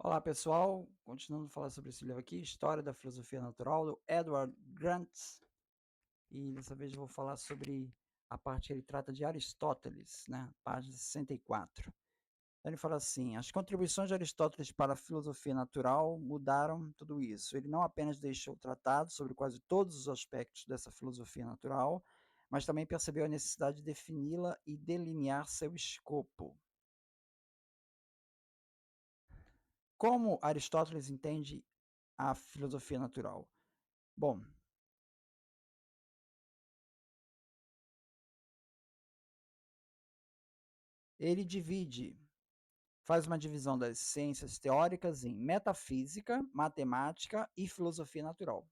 Olá pessoal, continuando a falar sobre esse livro aqui, História da Filosofia Natural, do Edward Grant, e dessa vez eu vou falar sobre a parte que ele trata de Aristóteles, né? Página 64. Então ele fala assim: as contribuições de Aristóteles para a filosofia natural mudaram tudo isso. Ele não apenas deixou tratado sobre quase todos os aspectos dessa filosofia natural, mas também percebeu a necessidade de defini-la e delinear seu escopo. Como Aristóteles entende a filosofia natural? Bom, ele faz uma divisão das ciências teóricas em metafísica, matemática e filosofia natural.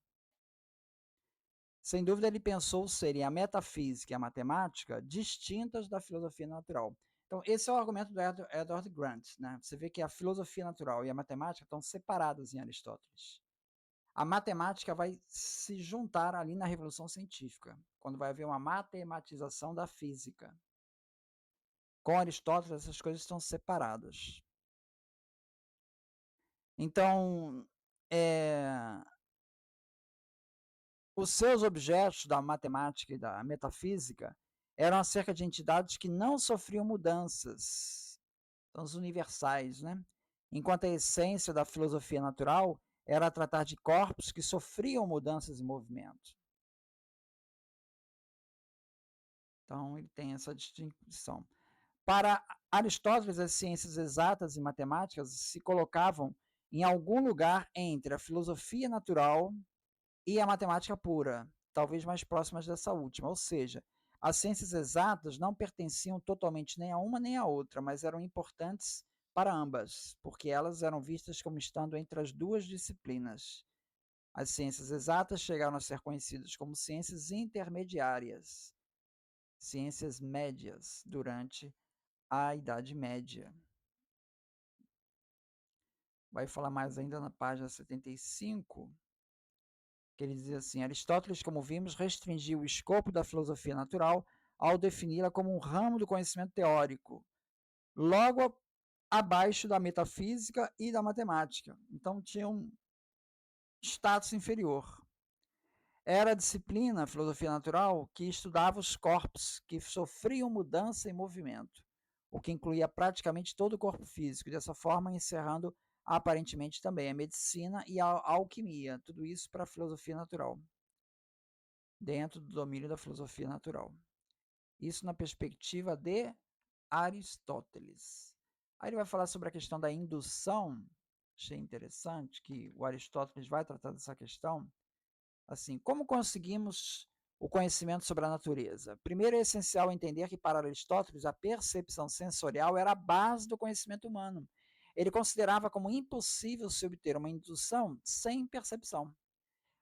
Sem dúvida, ele pensou serem a metafísica e a matemática distintas da filosofia natural. Então, esse é o argumento do Edward Grant. Né? Você vê que a filosofia natural e a matemática estão separadas em Aristóteles. A matemática vai se juntar ali na Revolução Científica, quando vai haver uma matematização da física. Com Aristóteles, essas coisas estão separadas. Então, é, os seus objetos da matemática e da metafísica eram acerca de entidades que não sofriam mudanças, então os universais, né? Enquanto a essência da filosofia natural era tratar de corpos que sofriam mudanças e movimento. Então, ele tem essa distinção. Para Aristóteles, as ciências exatas e matemáticas se colocavam em algum lugar entre a filosofia natural e a matemática pura, talvez mais próximas dessa última. Ou seja, as ciências exatas não pertenciam totalmente nem a uma nem a outra, mas eram importantes para ambas, porque elas eram vistas como estando entre as duas disciplinas. As ciências exatas chegaram a ser conhecidas como ciências intermediárias, ciências médias, durante a Idade Média. Vai falar mais ainda na página 75, que ele diz assim: Aristóteles, como vimos, restringiu o escopo da filosofia natural ao defini-la como um ramo do conhecimento teórico, logo abaixo da metafísica e da matemática. Então tinha um status inferior. Era a disciplina, a filosofia natural, que estudava os corpos que sofriam mudança e movimento, o que incluía praticamente todo o corpo físico, dessa forma encerrando aparentemente também a medicina e a alquimia, tudo isso para a filosofia natural, dentro do domínio da filosofia natural. Isso na perspectiva de Aristóteles. Aí ele vai falar sobre a questão da indução. Achei interessante que o Aristóteles vai tratar dessa questão. Assim, como conseguimos o conhecimento sobre a natureza? Primeiro é essencial entender que para Aristóteles a percepção sensorial era a base do conhecimento humano. Ele considerava como impossível se obter uma indução sem percepção.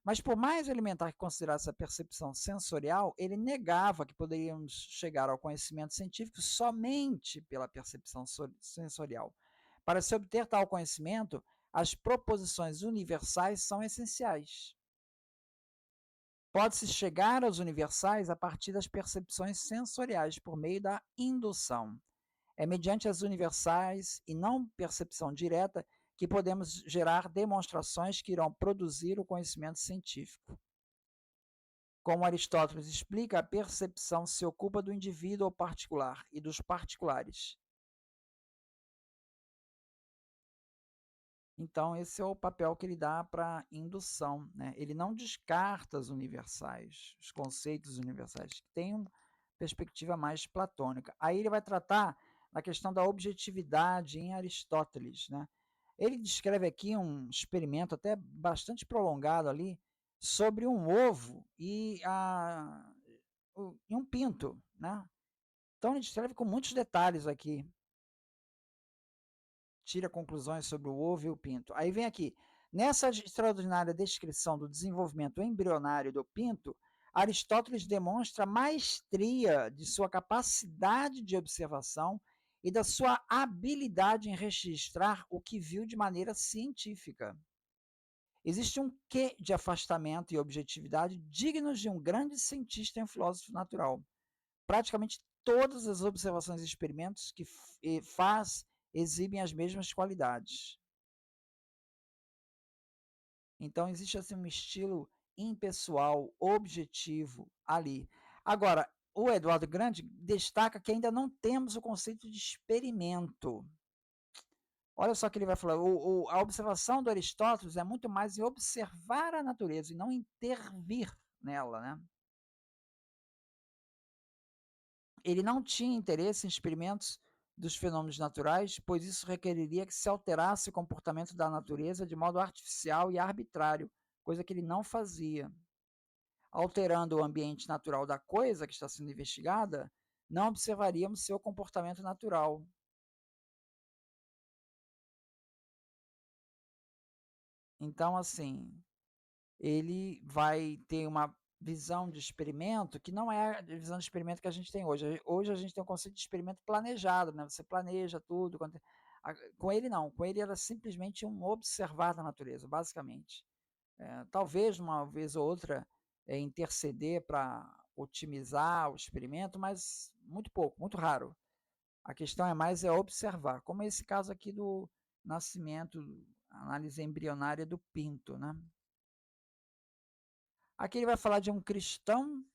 Mas por mais elementar que considerasse a percepção sensorial, ele negava que poderíamos chegar ao conhecimento científico somente pela percepção sensorial. Para se obter tal conhecimento, as proposições universais são essenciais. Pode-se chegar aos universais a partir das percepções sensoriais, por meio da indução. É mediante as universais e não percepção direta que podemos gerar demonstrações que irão produzir o conhecimento científico. Como Aristóteles explica, a percepção se ocupa do indivíduo particular e dos particulares. Então, esse é o papel que ele dá para a indução. Né? Ele não descarta as universais, os conceitos universais, que têm uma perspectiva mais platônica. Aí ele vai tratar da questão da objetividade em Aristóteles. Né? Ele descreve aqui um experimento até bastante prolongado ali sobre um ovo e um pinto. Né? Então ele descreve com muitos detalhes aqui, tira conclusões sobre o ovo e o pinto. Aí vem aqui, nessa extraordinária descrição do desenvolvimento embrionário do pinto, Aristóteles demonstra a maestria de sua capacidade de observação e da sua habilidade em registrar o que viu de maneira científica. Existe um quê de afastamento e objetividade dignos de um grande cientista e um filósofo natural. Praticamente todas as observações e experimentos que faz exibem as mesmas qualidades. Então existe assim um estilo impessoal, objetivo ali. Agora, o Eduardo Grande destaca que ainda não temos o conceito de experimento. Olha só o que ele vai falar. A observação do Aristóteles é muito mais em observar a natureza e não intervir nela, né? Ele não tinha interesse em experimentos dos fenômenos naturais, pois isso requeriria que se alterasse o comportamento da natureza de modo artificial e arbitrário, coisa que ele não fazia. Alterando o ambiente natural da coisa que está sendo investigada, não observaríamos seu comportamento natural. Então, assim, ele vai ter uma visão de experimento que não é a visão de experimento que a gente tem hoje. Hoje a gente tem um conceito de experimento planejado, né? Você planeja tudo. Com ele não, com ele era simplesmente um observar da natureza, basicamente. Talvez uma vez ou outra interceder para otimizar o experimento, mas muito pouco, muito raro. A questão é mais observar, como esse caso aqui do nascimento, análise embrionária do pinto, né? Aqui ele vai falar de um cristão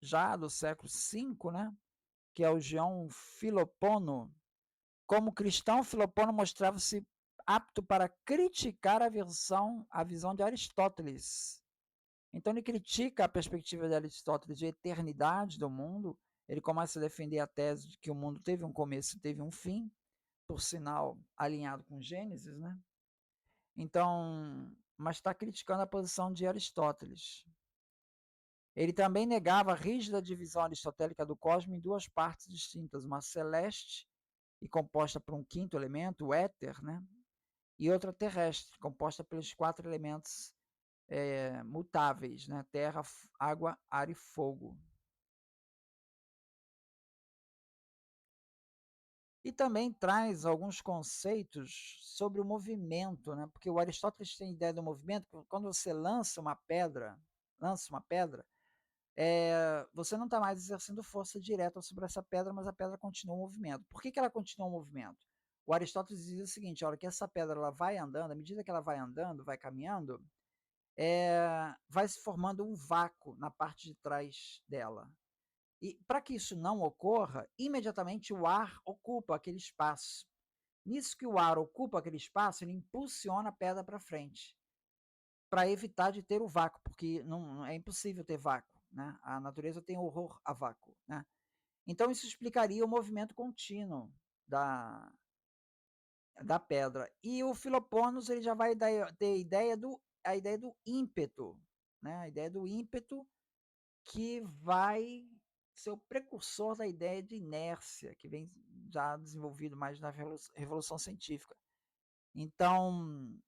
já do século V, né? Que é o João Filopono. Como cristão, Filopono mostrava-se apto para criticar a visão de Aristóteles. Então ele critica a perspectiva de Aristóteles de eternidade do mundo. Ele começa a defender a tese de que o mundo teve um começo e teve um fim, por sinal alinhado com Gênesis, né? Então, mas está criticando a posição de Aristóteles. Ele também negava a rígida divisão aristotélica do cosmos em duas partes distintas, uma celeste e composta por um quinto elemento, o éter, né? E outra terrestre, composta pelos quatro elementos mutáveis, né? Terra, água, ar e fogo. E também traz alguns conceitos sobre o movimento, né? Porque o Aristóteles tem ideia do movimento, quando você lança uma pedra, você não está mais exercendo força direta sobre essa pedra, mas a pedra continua em movimento. Por que ela continua em movimento? O Aristóteles diz o seguinte: a hora que essa pedra ela vai andando, à medida que ela vai andando, vai caminhando, vai se formando um vácuo na parte de trás dela. E para que isso não ocorra, imediatamente o ar ocupa aquele espaço. Nisso que o ar ocupa aquele espaço, ele impulsiona a pedra para frente, para evitar de ter o vácuo, porque não é impossível ter vácuo. Né? A natureza tem horror a vácuo. Né? Então isso explicaria o movimento contínuo da pedra. E o Filoponos ele já vai ter a ideia do ímpeto, né? A ideia do ímpeto que vai ser o precursor da ideia de inércia, que vem já desenvolvido mais na Revolução Científica. Então,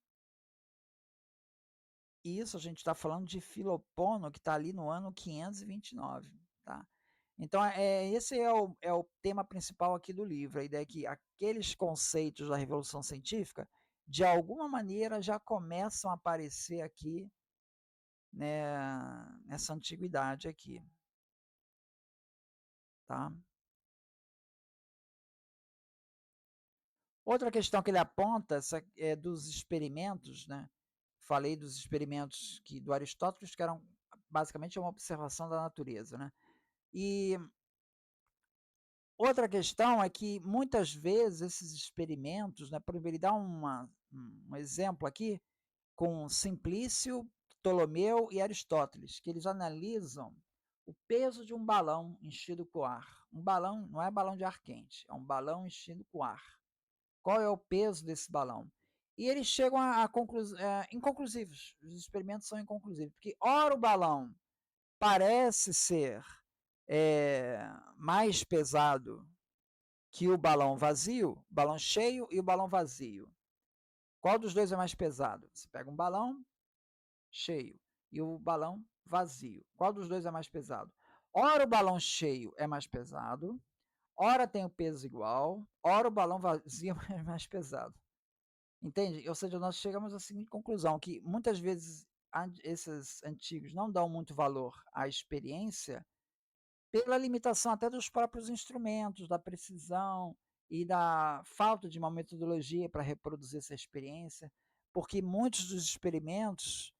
isso a gente está falando de Filopono, que está ali no ano 529. Tá? Então, esse é o tema principal aqui do livro, a ideia que aqueles conceitos da Revolução Científica, de alguma maneira, já começam a aparecer aqui, né, nessa antiguidade aqui. Tá? Outra questão que ele aponta é dos experimentos, né? Falei dos experimentos do Aristóteles, que eram basicamente uma observação da natureza, né? E outra questão é que muitas vezes esses experimentos, né, por exemplo, ele dá um exemplo aqui com Simplício, Ptolomeu e Aristóteles, que eles analisam o peso de um balão enchido com ar. Um balão não é balão de ar quente, é um balão enchido com ar. Qual é o peso desse balão? E eles chegam a inconclusivos. Os experimentos são inconclusivos, porque ora o balão parece ser mais pesado que o balão vazio, balão cheio e o balão vazio. Qual dos dois é mais pesado? Você pega um balão cheio e o balão vazio. Qual dos dois é mais pesado? Ora o balão cheio é mais pesado, ora tem o peso igual, ora o balão vazio é mais pesado. Entende? Ou seja, nós chegamos à seguinte conclusão, que muitas vezes esses antigos não dão muito valor à experiência pela limitação até dos próprios instrumentos, da precisão e da falta de uma metodologia para reproduzir essa experiência. porque muitos dos experimentos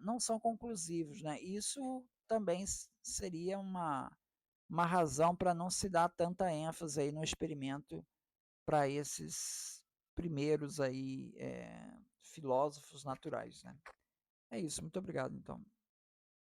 não são conclusivos, né? Isso também seria uma razão para não se dar tanta ênfase aí no experimento para esses primeiros aí filósofos naturais, né? É isso, muito obrigado então.